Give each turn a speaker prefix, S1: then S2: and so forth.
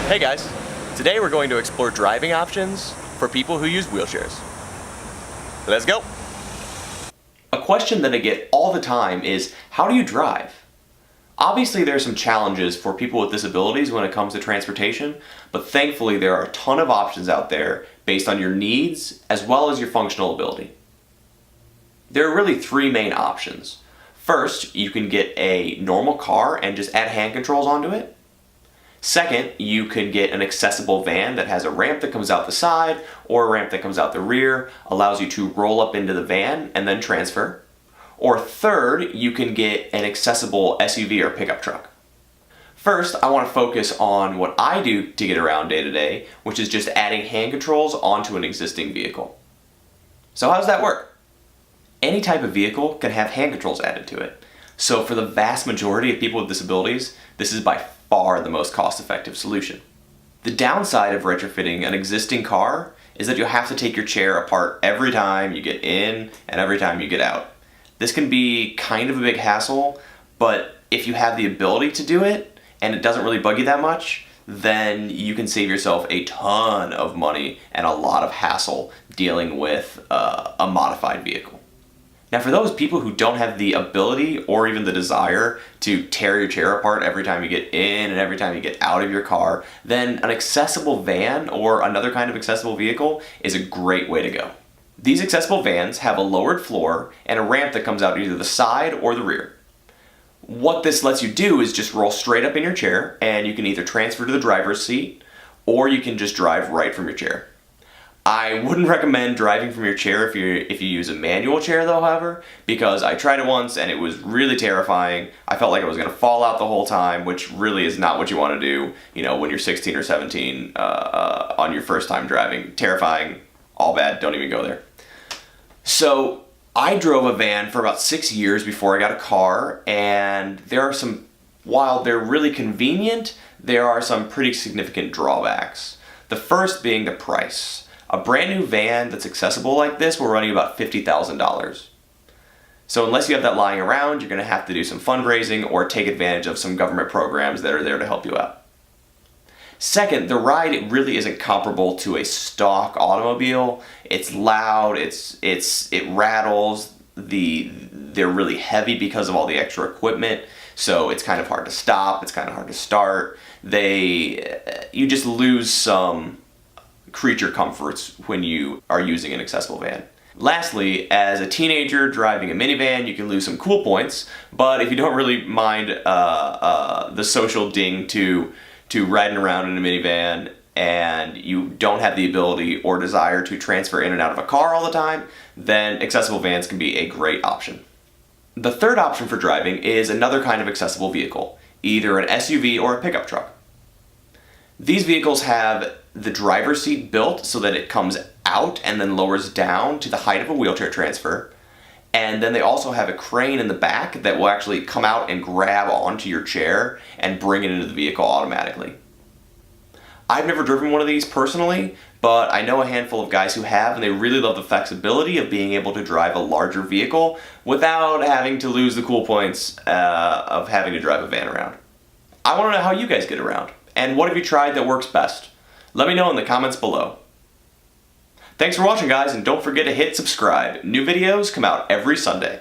S1: Hey guys, today we're going to explore driving options for people who use wheelchairs. Let's go! A question that I get all the time is, how do you drive? Obviously there are some challenges for people with disabilities when it comes to transportation, but thankfully there are a ton of options out there based on your needs as well as your functional ability. There are really three main options. First, you can get a normal car and just add hand controls onto it. Second, you can get an accessible van that has a ramp that comes out the side or a ramp that comes out the rear, allows you to roll up into the van and then transfer. Or third, you can get an accessible SUV or pickup truck. First, I want to focus on what I do to get around day to day, which is just adding hand controls onto an existing vehicle. So how does that work? Any type of vehicle can have hand controls added to it. So for the vast majority of people with disabilities, this is by far the most cost-effective solution. The downside of retrofitting an existing car is that you'll have to take your chair apart every time you get in and every time you get out. This can be kind of a big hassle, but if you have the ability to do it and it doesn't really bug you that much, then you can save yourself a ton of money and a lot of hassle dealing with a modified vehicle. Now for those people who don't have the ability or even the desire to tear your chair apart every time you get in and every time you get out of your car, then an accessible van or another kind of accessible vehicle is a great way to go. These accessible vans have a lowered floor and a ramp that comes out either the side or the rear. What this lets you do is just roll straight up in your chair, and you can either transfer to the driver's seat or you can just drive right from your chair. I wouldn't recommend driving from your chair if you use a manual chair though, however, because I tried it once and it was really terrifying. I felt like I was going to fall out the whole time, which really is not what you want to do, when you're 16 or 17 on your first time driving. Terrifying, all bad, don't even go there. So I drove a van for about 6 years before I got a car, and while they're really convenient, there are some pretty significant drawbacks. The first being the price. A brand new van that's accessible like this will run you about $50,000. So unless you have that lying around, you're going to have to do some fundraising or take advantage of some government programs that are there to help you out. Second, the ride really isn't comparable to a stock automobile. It's loud, it rattles, they're really heavy because of all the extra equipment, so it's kind of hard to stop, it's kind of hard to start. You just lose some creature comforts when you are using an accessible van. Lastly, as a teenager driving a minivan, you can lose some cool points, but if you don't really mind the social ding to riding around in a minivan and you don't have the ability or desire to transfer in and out of a car all the time, then accessible vans can be a great option. The third option for driving is another kind of accessible vehicle, either an SUV or a pickup truck. These vehicles have the driver's seat built so that it comes out and then lowers down to the height of a wheelchair transfer. And then they also have a crane in the back that will actually come out and grab onto your chair and bring it into the vehicle automatically. I've never driven one of these personally, but I know a handful of guys who have, and they really love the flexibility of being able to drive a larger vehicle without having to lose the cool points of having to drive a van around. I want to know how you guys get around, and what have you tried that works best? Let me know in the comments below. Thanks for watching, guys, and don't forget to hit subscribe. New videos come out every Sunday.